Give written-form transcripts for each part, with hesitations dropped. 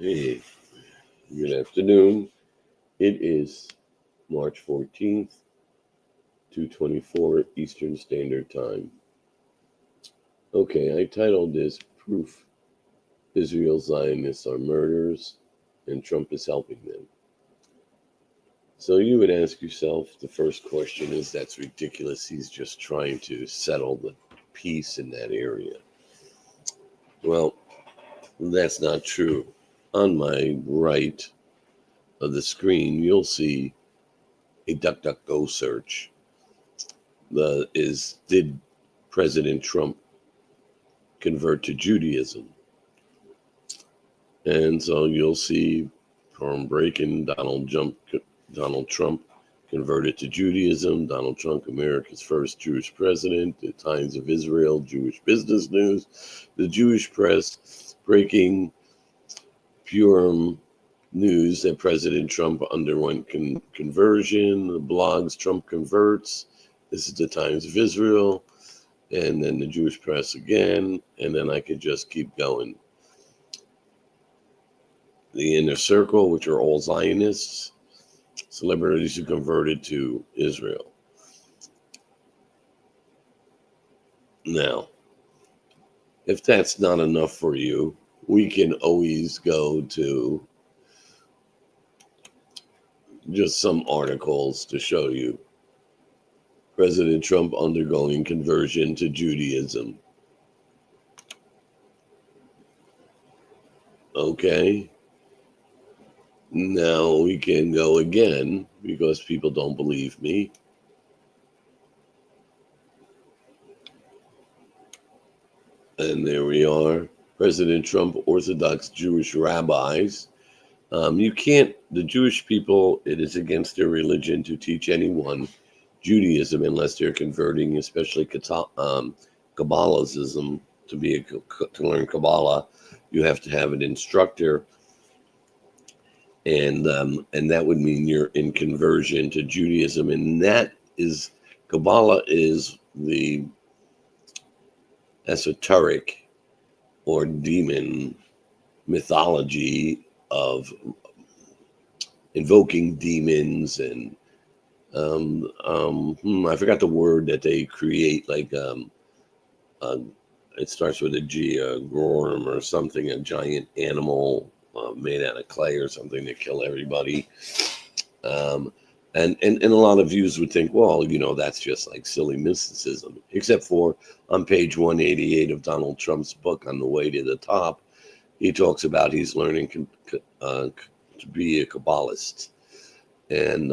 Hey, good afternoon. It is March 14th, 2:24 Eastern Standard Time. Okay, I titled this Proof Israel Zionists Are Murderers and Trump is Helping Them. So you would ask yourself, the first question is that's ridiculous. He's just trying to settle the peace in that area. Well, that's not true. On my right of the screen, you'll see a DuckDuckGo search. Did President Trump convert to Judaism? And so you'll see from breaking Donald Trump converted to Judaism, Donald Trump, America's first Jewish president, the Times of Israel, Jewish Business News, the Jewish Press, breaking Purim news that President Trump underwent conversion, the blogs Trump converts. This is the Times of Israel, and then the Jewish Press again, and then I could just keep going. The Inner Circle, which are all Zionists, celebrities who converted to Israel. Now, if that's not enough for you, we can always go to just some articles to show you President Trump undergoing conversion to Judaism. Okay. Now we can go again because people don't believe me. And there we are. President Trump, Orthodox Jewish rabbis. The Jewish people, it is against their religion to teach anyone Judaism unless they're converting, especially Kabbalism. To learn Kabbalah, you have to have an instructor, and that would mean you're in conversion to Judaism, and Kabbalah is the esoteric or demon mythology of invoking demons and I forgot the word that they create, like it starts with a G, a gorm or something, a giant animal made out of clay or something to kill everybody. And a lot of views would think, well, that's just like silly mysticism, except for on page 188 of Donald Trump's book, On the Way to the Top, he talks about he's learning to be a Kabbalist. And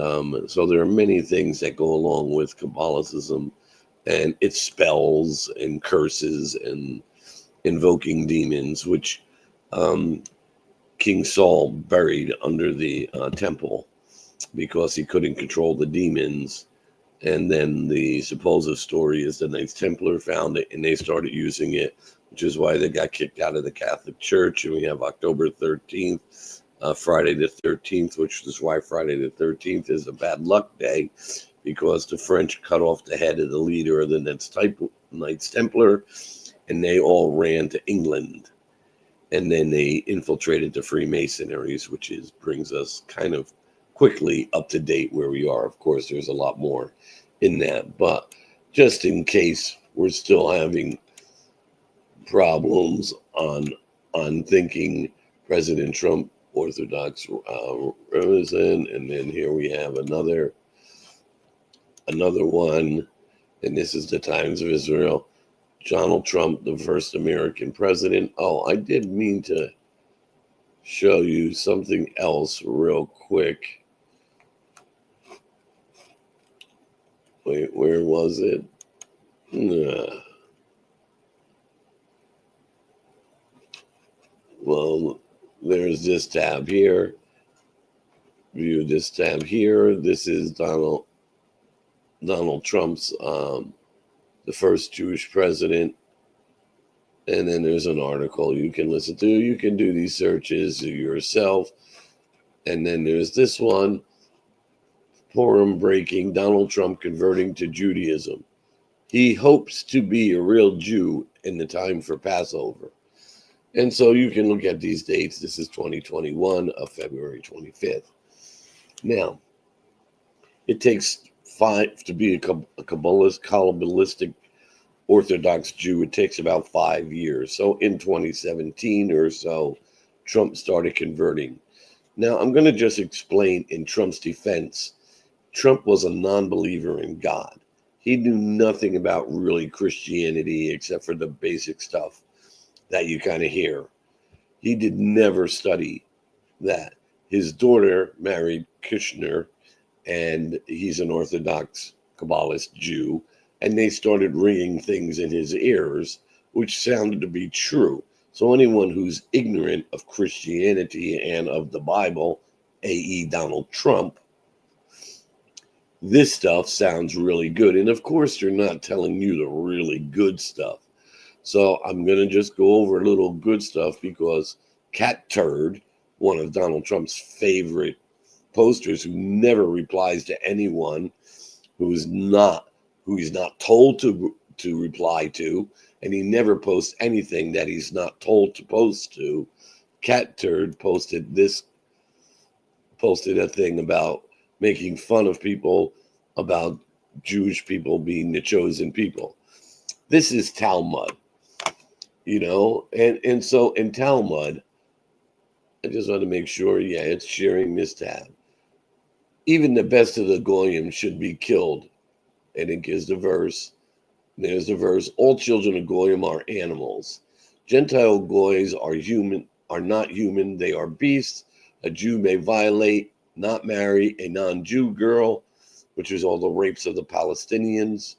so there are many things that go along with Kabbalicism, and it's spells and curses and invoking demons, which King Saul buried under the temple because he couldn't control the demons. And then the supposed story is the Knights Templar found it and they started using it, which is why they got kicked out of the Catholic Church. And we have October 13th, Friday the 13th, which is why Friday the 13th is a bad luck day, because the French cut off the head of the leader of the Knights Templar, and they all ran to England. And then they infiltrated the Freemasonries, which brings us kind of quickly up to date where we are. Of course, there's a lot more in that, but just in case we're still having problems on thinking President Trump Orthodox represent, and then here we have another one, and this is the Times of Israel. Donald Trump, the first American president. Oh, I did mean to show you something else real quick. Wait, where was it? Well, there's this tab here. View this tab here. This is Donald Trump's the first Jewish president. And then there's an article you can listen to. You can do these searches yourself. And then there's this one, Purim breaking, Donald Trump converting to Judaism. He hopes to be a real Jew in the time for Passover. And so you can look at these dates. This is 2021 of February 25th. Now, it takes five to be a Kabbalistic Orthodox Jew. It takes about 5 years. So in 2017 or so, Trump started converting. Now, I'm going to just explain in Trump's defense. Trump was a non-believer in God. He knew nothing about really Christianity except for the basic stuff that you kind of hear. He did never study that. His daughter married Kushner, and he's an Orthodox Kabbalist Jew, and they started ringing things in his ears, which sounded to be true. So anyone who's ignorant of Christianity and of the Bible, i.e. Donald Trump, this stuff sounds really good. And of course, they're not telling you the really good stuff. So I'm going to just go over a little good stuff because Cat Turd, one of Donald Trump's favorite posters, who never replies to anyone who he's not told to reply to, and he never posts anything that he's not told to post to. Cat Turd posted a thing about making fun of people, about Jewish people being the chosen people. This is Talmud, and so in Talmud, I just want to make sure, it's sharing this tab. Even the best of the goyim should be killed. And it gives the verse. There's the verse. All children of goyim are animals. Gentile goys are not human. They are beasts. A Jew may violate, not marry a non-Jew girl, which is all the rapes of the Palestinians.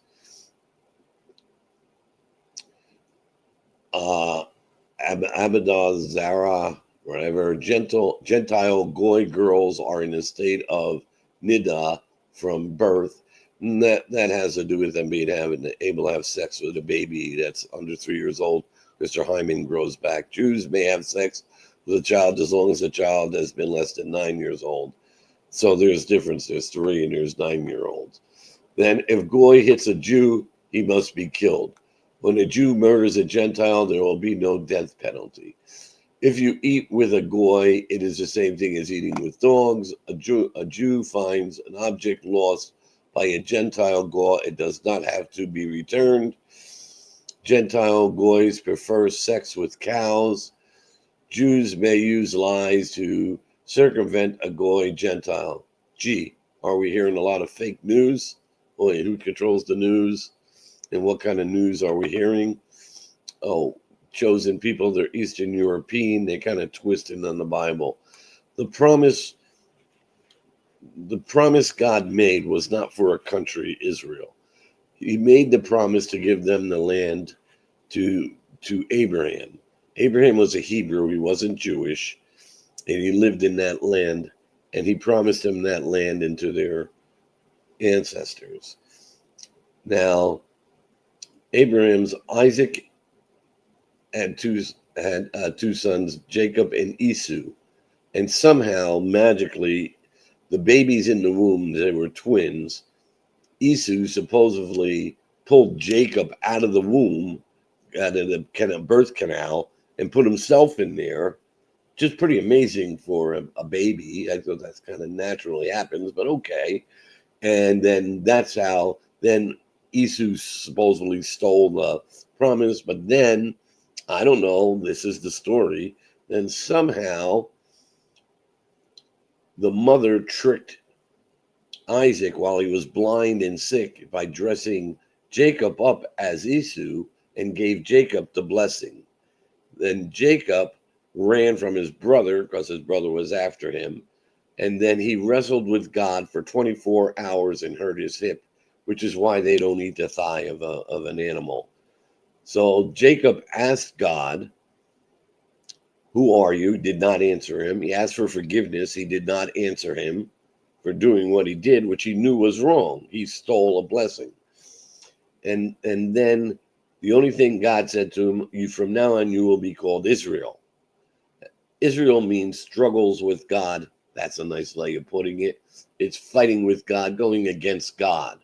Abadah Zara, whatever. Gentile goy girls are in a state of nida from birth. And that has to do with them being able to have sex with a baby that's under 3 years old. Mr. Hyman grows back. Jews may have sex with a child as long as the child has been less than 9 years old. So there's difference. There's 3 and there's 9-year-olds. Then if Goy hits a Jew, he must be killed. When a Jew murders a Gentile, there will be no death penalty. If you eat with a Goy, it is the same thing as eating with dogs. A Jew finds an object lost by a Gentile Goy, it does not have to be returned. Gentile Goys prefer sex with cows. Jews may use lies to circumvent a Goy Gentile. Gee, are we hearing a lot of fake news? Boy, who controls the news? And what kind of news are we hearing? Oh, chosen people, they're Eastern European. They kind of twisted on the Bible. The promise God made was not for a country, Israel. He made the promise to give them the land to Abraham. Abraham was a Hebrew. He wasn't Jewish. And he lived in that land. And he promised them that land into their ancestors. Now, Isaac had two sons, Jacob and Esau. And somehow, magically, the babies in the womb, they were twins. Esau supposedly pulled Jacob out of the womb, out of the kind of birth canal, and put himself in there. Just pretty amazing for a baby. I thought that's kind of naturally happens, but okay. And then that's how then Esau supposedly stole the promise. But then, I don't know, this is the story. Then somehow the mother tricked Isaac while he was blind and sick by dressing Jacob up as Esau and gave Jacob the blessing. Then Jacob ran from his brother because his brother was after him. And then he wrestled with God for 24 hours and hurt his hip, which is why they don't eat the thigh of an animal. So Jacob asked God, "Who are you?" Did not answer him. He asked for forgiveness. He did not answer him for doing what he did, which he knew was wrong. He stole a blessing. And then the only thing God said to him, "You from now on, you will be called Israel." Israel means struggles with God. That's a nice way of putting it. It's fighting with God, going against God.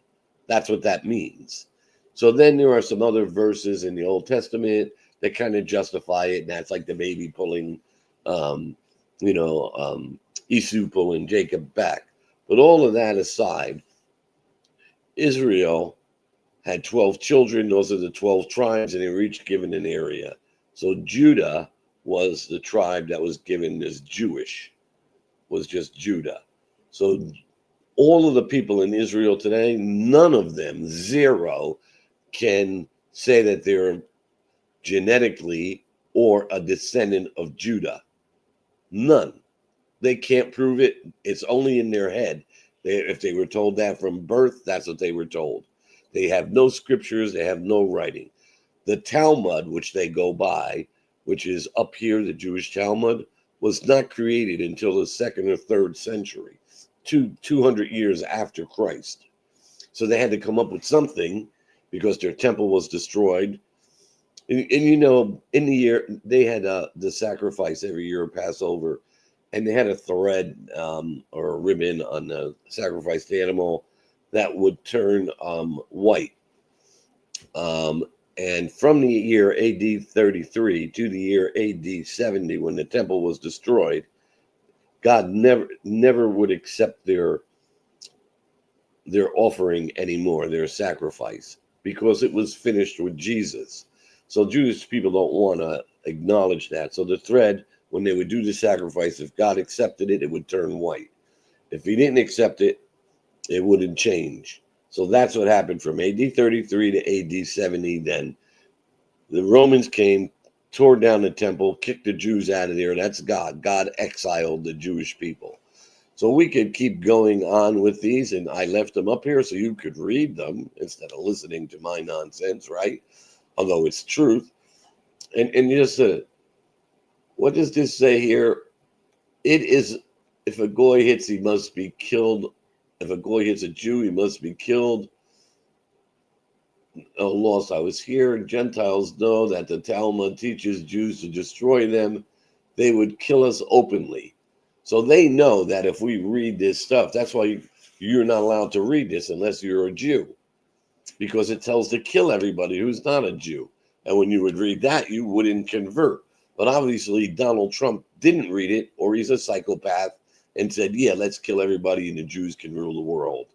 That's what that means. So then there are some other verses in the Old Testament They kind of justify it, and that's like the baby pulling, um, Esau pulling Jacob back. But all of that aside, Israel had 12 children. Those are the 12 tribes, and they were each given an area. So Judah was the tribe that was given as Jewish, was just Judah. So all of the people in Israel today, none of them, zero, can say that they're genetically or a descendant of Judah. None. They can't prove it. It's only in their head. If they were told that from birth, that's what they were told. They have no scriptures. They have no writing. The Talmud, which they go by, which is up here, the Jewish Talmud, was not created until the second or third century, 200 years after Christ. So they had to come up with something because their temple was destroyed. And in the year, they had the sacrifice every year of Passover, and they had a thread or a ribbon on the sacrificed animal that would turn white. And from the year AD 33 to the year AD 70, when the temple was destroyed, God never would accept their offering anymore, their sacrifice, because it was finished with Jesus. So Jewish people don't want to acknowledge that. So the thread, when they would do the sacrifice, if God accepted it, it would turn white. If he didn't accept it, it wouldn't change. So that's what happened from AD 33 to AD 70. Then the Romans came, tore down the temple, kicked the Jews out of there. That's God. God exiled the Jewish people. So we could keep going on with these, and I left them up here so you could read them instead of listening to my nonsense, right? Although it's truth. And just what does this say here? It is, if a goy hits, he must be killed. If a goy hits a Jew, he must be killed. Oh, lost, I was here. Gentiles know that the Talmud teaches Jews to destroy them. They would kill us openly. So they know that if we read this stuff, that's why you're not allowed to read this unless you're a Jew, because it tells to kill everybody who's not a Jew. And when you would read that, you wouldn't convert. But obviously, Donald Trump didn't read it, or he's a psychopath and said, yeah, let's kill everybody and the Jews can rule the world.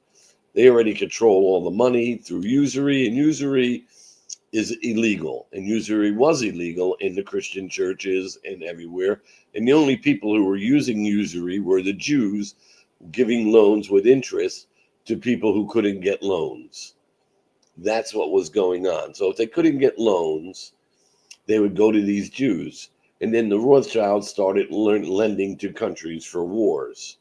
They already control all the money through usury, and usury is illegal. And usury was illegal in the Christian churches and everywhere. And the only people who were using usury were the Jews, giving loans with interest to people who couldn't get loans. That's what was going on. So if they couldn't get loans, they would go to these Jews. And then the Rothschilds started lending to countries for wars.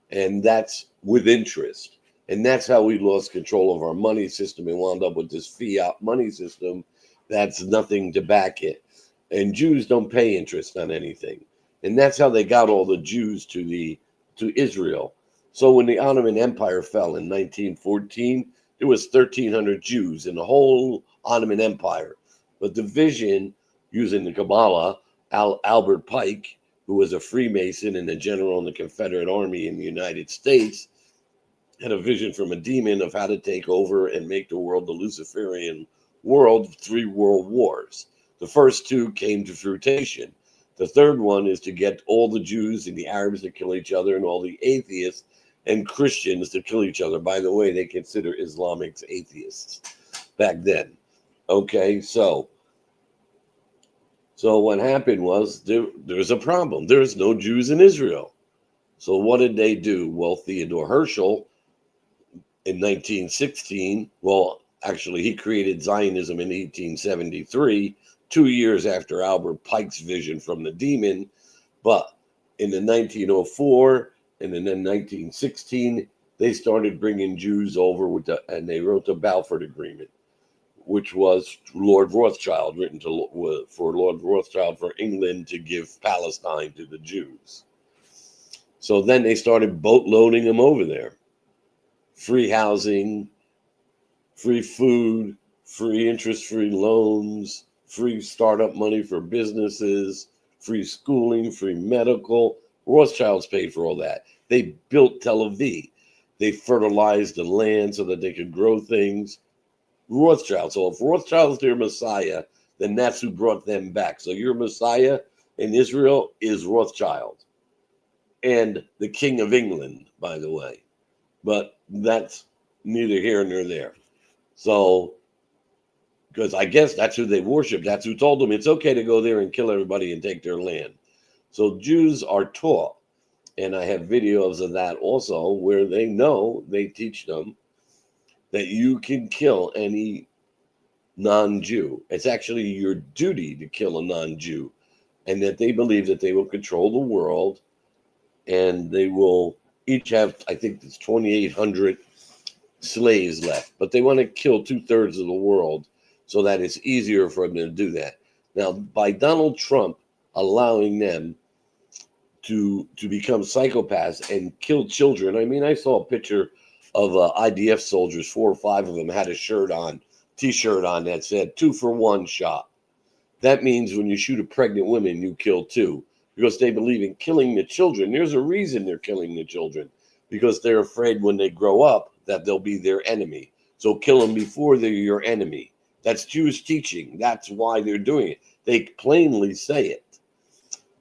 And that's with interest. And that's how we lost control of our money system and wound up with this fiat money system that's nothing to back it. And Jews don't pay interest on anything. And that's how they got all the Jews to Israel. So when the Ottoman Empire fell in 1914, there was 1,300 Jews in the whole Ottoman Empire. But the vision, using the Kabbalah, Albert Pike, who was a Freemason and a general in the Confederate Army in the United States, had a vision from a demon of how to take over and make the world the Luciferian world, 3 world wars. The first 2 came to fruition. The third one is to get all the Jews and the Arabs to kill each other and all the atheists and Christians to kill each other. By the way, they consider Islamics atheists back then. Okay, so what happened was there's a problem. There's no Jews in Israel. So what did they do? Well, Theodore Herschel in 1916, well, actually, he created Zionism in 1873, 2 years after Albert Pike's vision from the demon. But in the 1904 and then in 1916, they started bringing Jews over and they wrote the Balfour Agreement, which was Lord Rothschild, written for Lord Rothschild for England to give Palestine to the Jews. So then they started boat loading them over there. Free housing, free food, free interest-free loans, free startup money for businesses, free schooling, free medical. Rothschilds paid for all that. They built Tel Aviv. They fertilized the land so that they could grow things. Rothschild. So if Rothschild's their Messiah, then that's who brought them back. So your Messiah in Israel is Rothschild and the King of England, by the way. But that's neither here nor there. So, because I guess that's who they worship. That's who told them it's okay to go there and kill everybody and take their land. So Jews are taught, and I have videos of that also, where they teach them that you can kill any non-Jew. It's actually your duty to kill a non-Jew, and that they believe that they will control the world, and they will each have, I think it's 2,800 slaves left, but they want to kill 2/3 of the world so that it's easier for them to do that. Now, by Donald Trump allowing them to become psychopaths and kill children, I mean, I saw a picture of IDF soldiers, 4 or 5 of them had a t-shirt on that said 2 for 1 shot. That means when you shoot a pregnant woman, you kill 2, because they believe in killing the children. There's a reason they're killing the children, because they're afraid when they grow up that they'll be their enemy. So kill them before they're your enemy. That's Jewish teaching. That's why they're doing it. They plainly say it.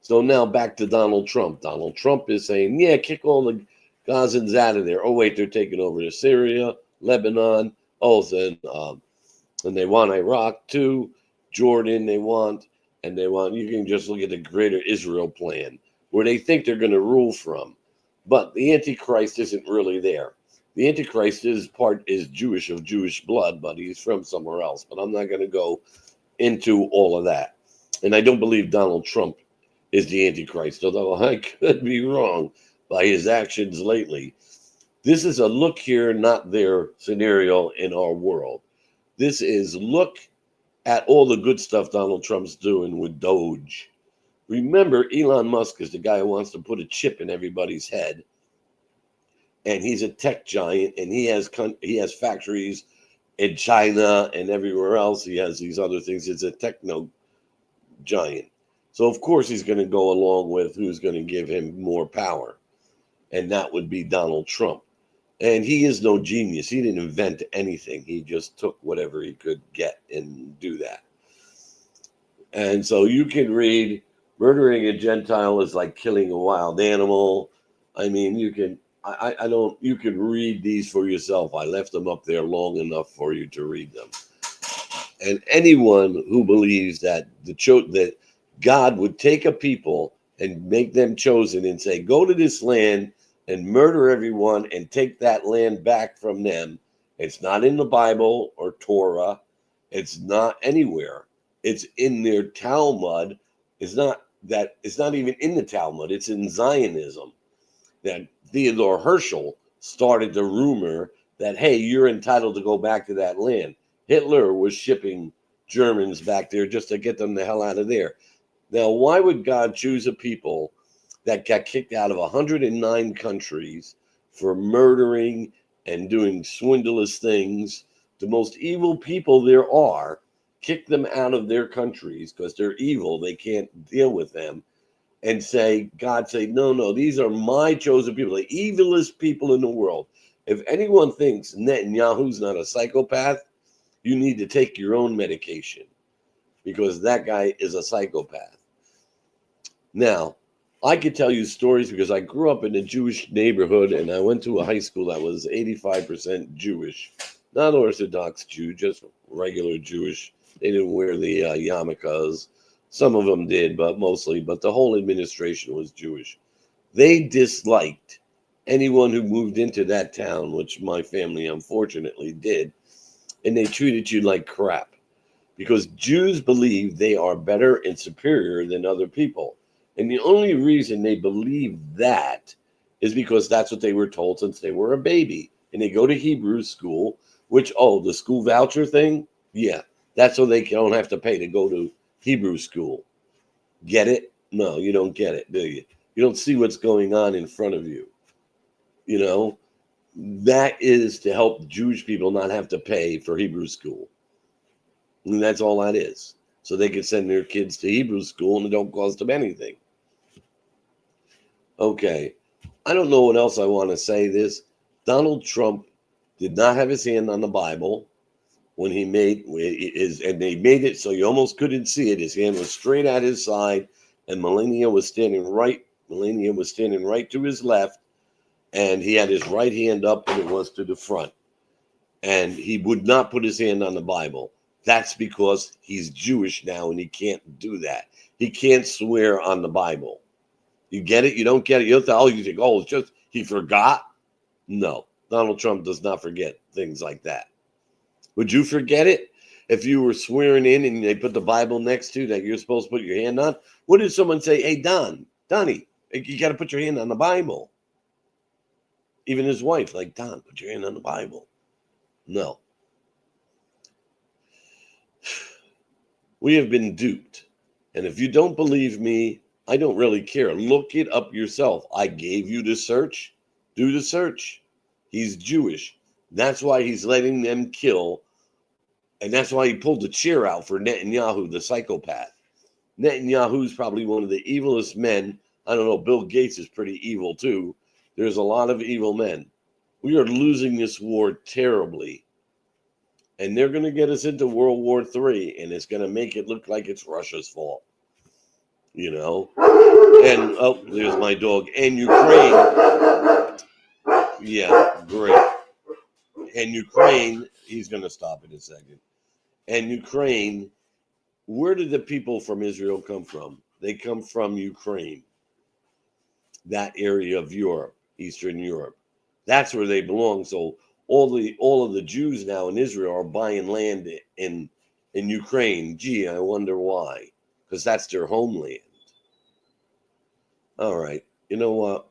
So now back to Donald Trump. Donald Trump is saying, yeah, kick all the Gazans out of there. Oh, wait, they're taking over to Syria, Lebanon. Oh, then and they want Iraq too. Jordan they want. And they want, you can just look at the Greater Israel plan, where they think they're going to rule from. But the Antichrist isn't really there. The Antichrist is Jewish, of Jewish blood, but he's from somewhere else. But I'm not going to go into all of that. And I don't believe Donald Trump is the Antichrist, although I could be wrong by his actions lately. This is a look here, not there scenario in our world. This is look at all the good stuff Donald Trump's doing with Doge. Remember, Elon Musk is the guy who wants to put a chip in everybody's head. And he's a tech giant, and he has factories in China and everywhere else. He has these other things. He's a techno giant. So, of course, he's going to go along with who's going to give him more power. And that would be Donald Trump. And he is no genius. He didn't invent anything. He just took whatever he could get and do that. And so you can read, murdering a Gentile is like killing a wild animal. I mean, you can read these for yourself. I left them up there long enough for you to read them. And anyone who believes that that God would take a people and make them chosen and say, go to this land and murder everyone and take that land back from them. It's not in the Bible or Torah. It's not anywhere. It's in their Talmud. It's not even in the Talmud. It's in Zionism. That Theodore Herschel started the rumor that, hey, you're entitled to go back to that land. Hitler was shipping Germans back there just to get them the hell out of there. Now, why would God choose a people that got kicked out of 109 countries for murdering and doing swindleless things? The most evil people there are, kick them out of their countries because they're evil. They can't deal with them. And God say, no, these are my chosen people, the evilest people in the world. If anyone thinks Netanyahu's not a psychopath, you need to take your own medication, because that guy is a psychopath. Now, I could tell you stories because I grew up in a Jewish neighborhood, and I went to a high school that was 85% Jewish. Not Orthodox Jew, just regular Jewish. They didn't wear the yarmulkes. Some of them did, but mostly. But the whole administration was Jewish. They disliked anyone who moved into that town, which my family unfortunately did, and they treated you like crap. Because Jews believe they are better and superior than other people. And the only reason they believe that is because that's what they were told since they were a baby. And they go to Hebrew school, which, the school voucher thing, yeah, that's so they don't have to pay to go to Hebrew school. Get it? No, you don't get it, do you? You don't see what's going on in front of you. You know, that is to help Jewish people not have to pay for Hebrew school. And that's all that is. So they can send their kids to Hebrew school and it don't cost them anything. Okay. I don't know what else I want to say this. Donald Trump did not have his hand on the Bible. when he made his, and they made it so you almost couldn't see it. His hand was straight at his side, and Melania was standing right to his left, and he had his right hand up, and it was to the front. And he would not put his hand on the Bible. That's because he's Jewish now, and he can't do that. He can't swear on the Bible. You get it? You don't get it? You think, oh, it's just he forgot? No, Donald Trump does not forget things like that. Would you forget it if you were swearing in and they put the Bible next to that you're supposed to put your hand on? What did someone say? Hey, Donnie, you got to put your hand on the Bible. Even his wife, like, Don, put your hand on the Bible. No. We have been duped. And if you don't believe me, I don't really care. Look it up yourself. I gave you the search. Do the search. He's Jewish. That's why he's letting them kill. And that's why he pulled the chair out for Netanyahu, the psychopath. Netanyahu's probably one of the evilest men. I don't know. Bill Gates is pretty evil, too. There's a lot of evil men. We are losing this war terribly. And they're going to get us into World War III, and it's going to make it look like it's Russia's fault. You know? And, oh, there's my dog. And Ukraine. Yeah, great. And Ukraine, he's going to stop in a second. And Ukraine, where did the people from Israel come from? They come from Ukraine. That area of Europe, Eastern Europe. That's where they belong. So all of the Jews now in Israel are buying land in Ukraine. Gee, I wonder why. Because that's their homeland. All right. You know what?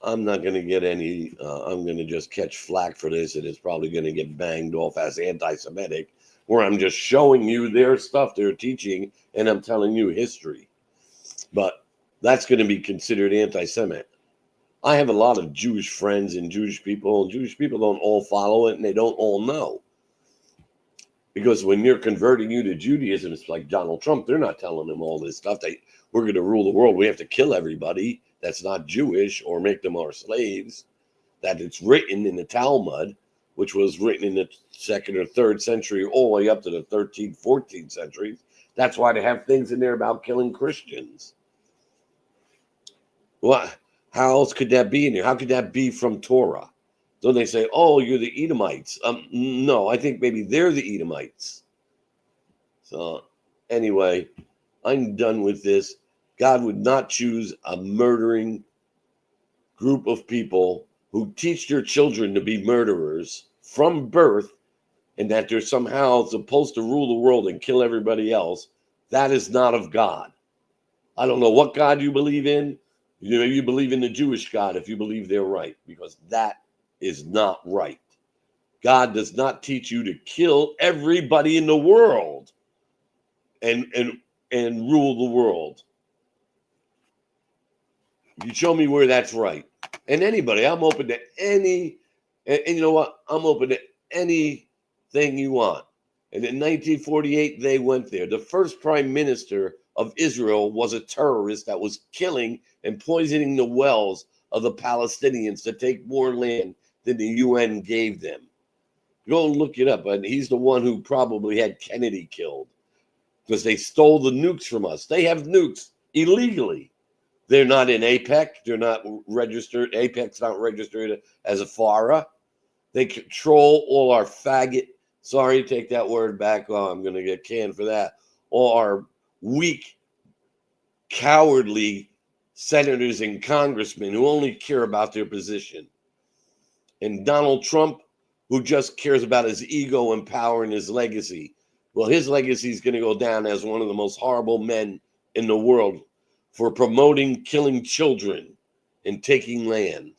I'm not going to get any, I'm going to just catch flack for this, and it's probably going to get banged off as anti-Semitic, where I'm just showing you their stuff they're teaching, and I'm telling you history. But that's going to be considered anti-Semitic. I have a lot of Jewish friends and Jewish people. Jewish people don't all follow it, and they don't all know. Because when you're converting you to Judaism, it's like Donald Trump. They're not telling them all this stuff. We're going to rule the world. We have to kill everybody that's not Jewish or make them our slaves. That it's written in the Talmud, which was written in the 2nd or 3rd century, all the way up to the 13th, 14th centuries. That's why they have things in there about killing Christians. What? How else could that be in there? How could that be from Torah? So they say, oh, you're the Edomites. No, I think maybe they're the Edomites. So anyway, I'm done with this. God would not choose a murdering group of people who teach their children to be murderers from birth, and that they're somehow supposed to rule the world and kill everybody else. That is not of God. I don't know what God you believe in. You believe in the Jewish God if you believe they're right, because that is not right. God does not teach you to kill everybody in the world and rule the world. You show me where that's right. And anybody, I'm open to any, and you know what? I'm open to anything you want. And in 1948, they went there. The first prime minister of Israel was a terrorist that was killing and poisoning the wells of the Palestinians to take more land than the UN gave them. Go and look it up. And he's the one who probably had Kennedy killed because they stole the nukes from us. They have nukes illegally. They're not in APEC. They're not registered. APEC's not registered as a FARA. They control all our faggot. Sorry, take that word back. Oh, I'm going to get canned for that. All our weak, cowardly senators and congressmen who only care about their position. And Donald Trump, who just cares about his ego and power and his legacy. Well, his legacy is going to go down as one of the most horrible men in the world for promoting killing children and taking land.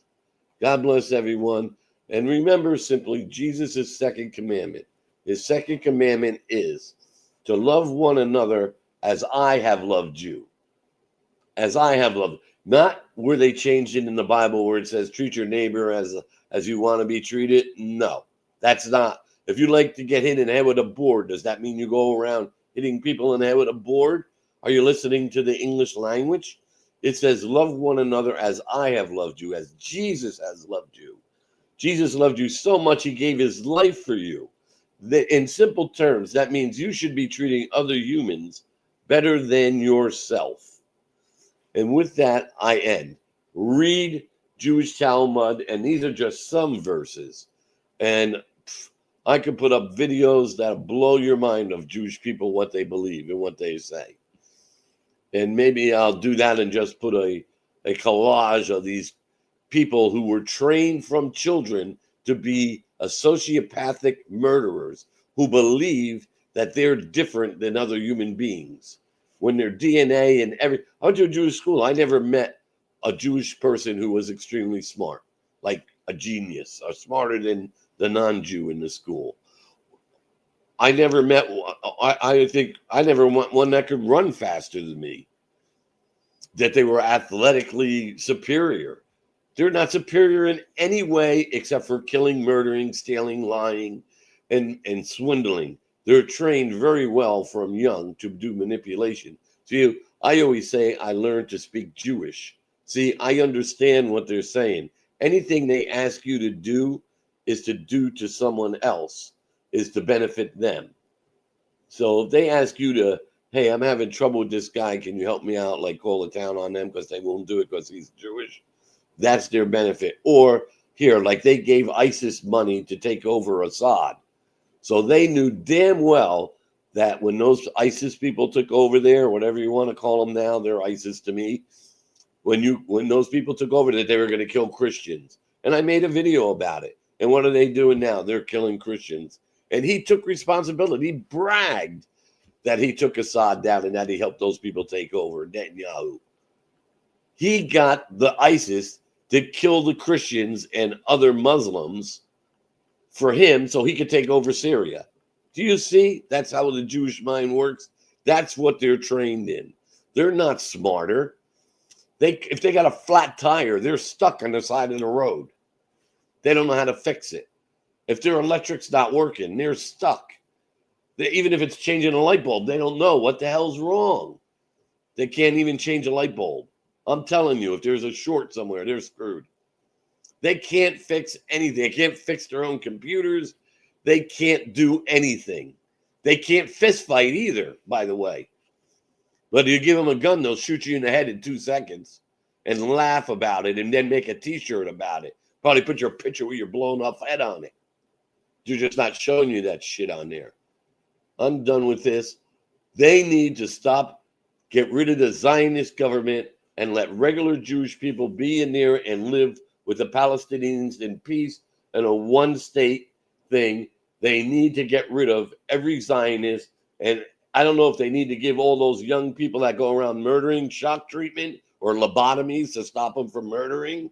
God bless everyone. And remember simply Jesus' second commandment. His second commandment is to love one another as I have loved you. As I have loved. Not where they changed it in the Bible where it says treat your neighbor as you want to be treated. No, that's not. If you like to get hit in the head with a board, does that mean you go around hitting people in the head with a board? Are you listening to the English language? It says, love one another as I have loved you, as Jesus has loved you. Jesus loved you so much, he gave his life for you. In simple terms, that means you should be treating other humans better than yourself. And with that, I end. Read Jewish Talmud, and these are just some verses. And I could put up videos that blow your mind of Jewish people, what they believe and what they say. And maybe I'll do that and just put a collage of these people who were trained from children to be sociopathic murderers who believe that they're different than other human beings. When their DNA and I went to a Jewish school. I never met a Jewish person who was extremely smart, like a genius, or smarter than the non-Jew in the school. I never met. I think I never met one that could run faster than me. That they were athletically superior. They're not superior in any way except for killing, murdering, stealing, lying, and swindling. They're trained very well from young to do manipulation. See, I always say I learned to speak Jewish. See, I understand what they're saying. Anything they ask you to do is to do to someone else, is to benefit them. So if they ask you to, hey, I'm having trouble with this guy, can you help me out? Like call the town on them because they won't do it because he's Jewish. That's their benefit. Or here, like they gave ISIS money to take over Assad. So they knew damn well that when those ISIS people took over there, whatever you want to call them now, they're ISIS to me. When those people took over, that they were going to kill Christians. And I made a video about it. And what are they doing now? They're killing Christians. And he took responsibility. He bragged that he took Assad down and that he helped those people take over, Netanyahu. He got the ISIS to kill the Christians and other Muslims for him so he could take over Syria. Do you see? That's how the Jewish mind works. That's what they're trained in. They're not smarter. If they got a flat tire, they're stuck on the side of the road. They don't know how to fix it. If their electric's not working, they're stuck. Even if it's changing a light bulb, they don't know what the hell's wrong. They can't even change a light bulb. I'm telling you, if there's a short somewhere, they're screwed. They can't fix anything. They can't fix their own computers. They can't do anything. They can't fist fight either, by the way. But if you give them a gun, they'll shoot you in the head in 2 seconds and laugh about it and then make a T-shirt about it. Probably put your picture with your blown off head on it. They're just not showing you that shit on there. I'm done with this. They need to stop, get rid of the Zionist government and let regular Jewish people be in there and live with the Palestinians in peace and a one-state thing. They need to get rid of every Zionist. And I don't know if they need to give all those young people that go around murdering shock treatment or lobotomies to stop them from murdering.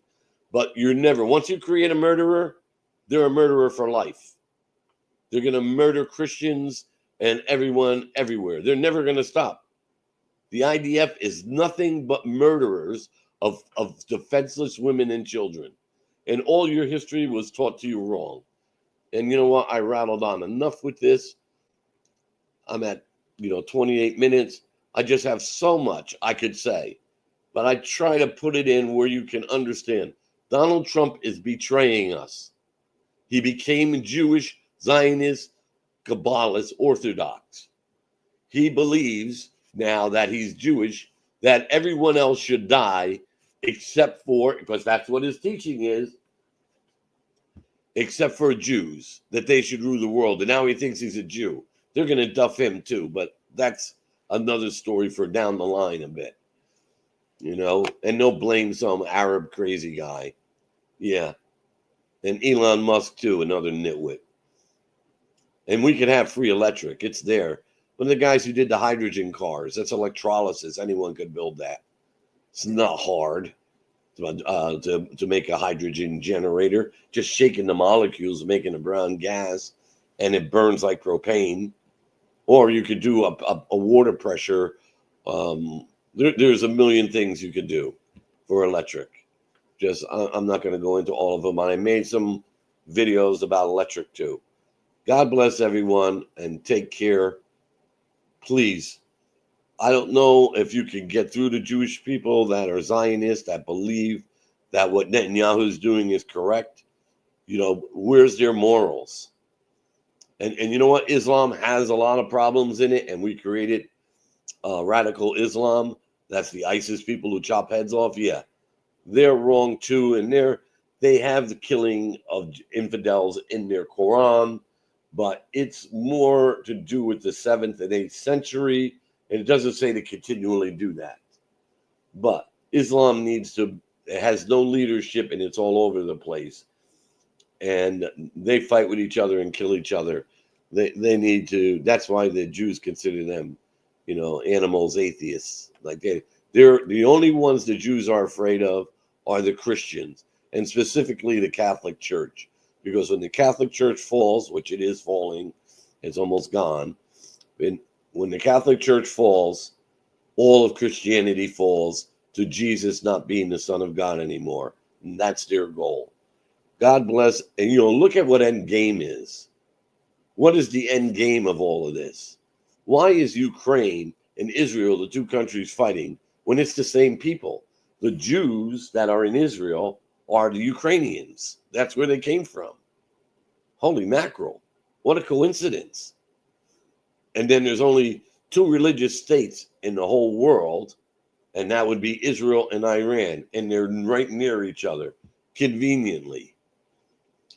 But once you create a murderer, they're a murderer for life. They're going to murder Christians and everyone everywhere. They're never going to stop. The IDF is nothing but murderers of defenseless women and children. And all your history was taught to you wrong. And you know what? I rattled on enough with this. I'm at 28 minutes. I just have so much I could say. But I try to put it in where you can understand. Donald Trump is betraying us. He became Jewish, Zionist, Kabbalist, Orthodox. He believes now that he's Jewish, that everyone else should die except for, because that's what his teaching is, except for Jews, that they should rule the world. And now he thinks he's a Jew. They're going to duff him too, but that's another story for down the line a bit. And they'll blame some Arab crazy guy. Yeah. And Elon Musk too, another nitwit. And we could have free electric. It's there. One of the guys who did the hydrogen cars, that's electrolysis. Anyone could build that. It's not hard to make a hydrogen generator. Just shaking the molecules, making a brown gas, and it burns like propane. Or you could do a water pressure. There's a million things you could do for electric. I'm not going to go into all of them. I made some videos about electric too. God bless everyone and take care. Please, I don't know if you can get through to Jewish people that are Zionists, that believe that what Netanyahu is doing is correct. Where's their morals? And you know what? Islam has a lot of problems in it, and we created radical Islam. That's the ISIS people who chop heads off. Yeah, they're wrong too, and they have the killing of infidels in their Quran, but it's more to do with the 7th and 8th century, and it doesn't say to continually do that. But Islam it has no leadership, and it's all over the place, and they fight with each other and kill each other. They need to. That's why the Jews consider them, animals, atheists. Like they're the only ones the Jews are afraid of are the Christians, and specifically the Catholic Church, because when the Catholic Church falls, which it is falling, it's almost gone. When the Catholic Church falls, all of Christianity falls to Jesus not being the Son of God anymore. And that's their goal. God bless. And, look at what end game is. What is the end game of all of this? Why is Ukraine and Israel, the two countries, fighting when it's the same people? The Jews that are in Israel are the Ukrainians. That's where they came from. Holy mackerel. What a coincidence. And then there's only 2 religious states in the whole world, and that would be Israel and Iran. And they're right near each other, conveniently.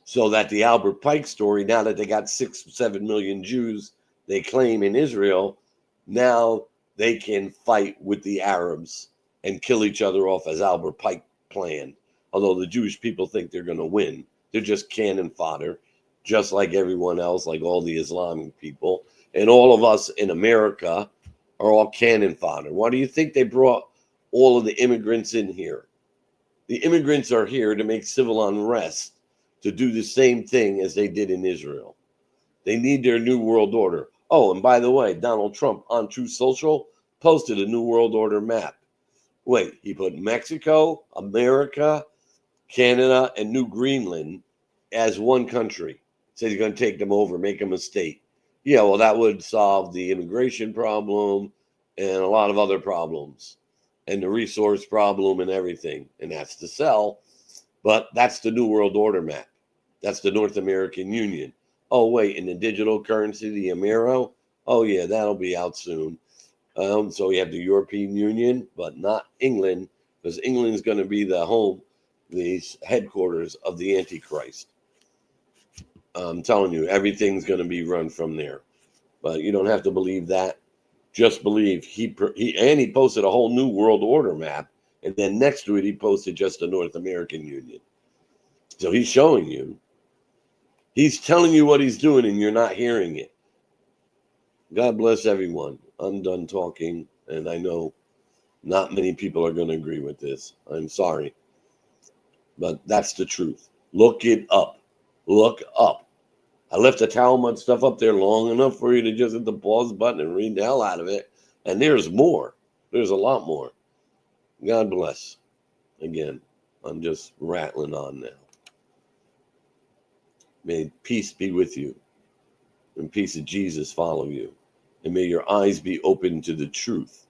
So that the Albert Pike story, now that they got 6-7 million Jews, they claim in Israel, now they can fight with the Arabs and kill each other off as Albert Pike planned. Although the Jewish people think they're going to win. They're just cannon fodder, just like everyone else, like all the Islamic people. And all of us in America are all cannon fodder. Why do you think they brought all of the immigrants in here? The immigrants are here to make civil unrest, to do the same thing as they did in Israel. They need their new world order. Oh, and by the way, Donald Trump on Truth Social posted a new world order map. Wait, he put Mexico, America, Canada, and New Greenland as one country. Said he's going to take them over, make them a state. Yeah, well, that would solve the immigration problem and a lot of other problems and the resource problem and everything. And that's to sell. But that's the New World Order map. That's the North American Union. Oh, wait, and the digital currency, the Amero? Oh, yeah, that'll be out soon. So we have the European Union, but not England, because England's going to be the headquarters of the Antichrist. I'm telling you, everything's going to be run from there. But you don't have to believe that. Just believe he posted a whole new world order map, and then next to it he posted just the North American Union. So he's showing you. He's telling you what he's doing, and you're not hearing it. God bless everyone. I'm done talking, and I know not many people are going to agree with this. I'm sorry. But that's the truth. Look it up. Look up. I left the Talmud stuff up there long enough for you to just hit the pause button and read the hell out of it. And there's more. There's a lot more. God bless. Again, I'm just rattling on now. May peace be with you, and peace of Jesus follow you. And may your eyes be open to the truth.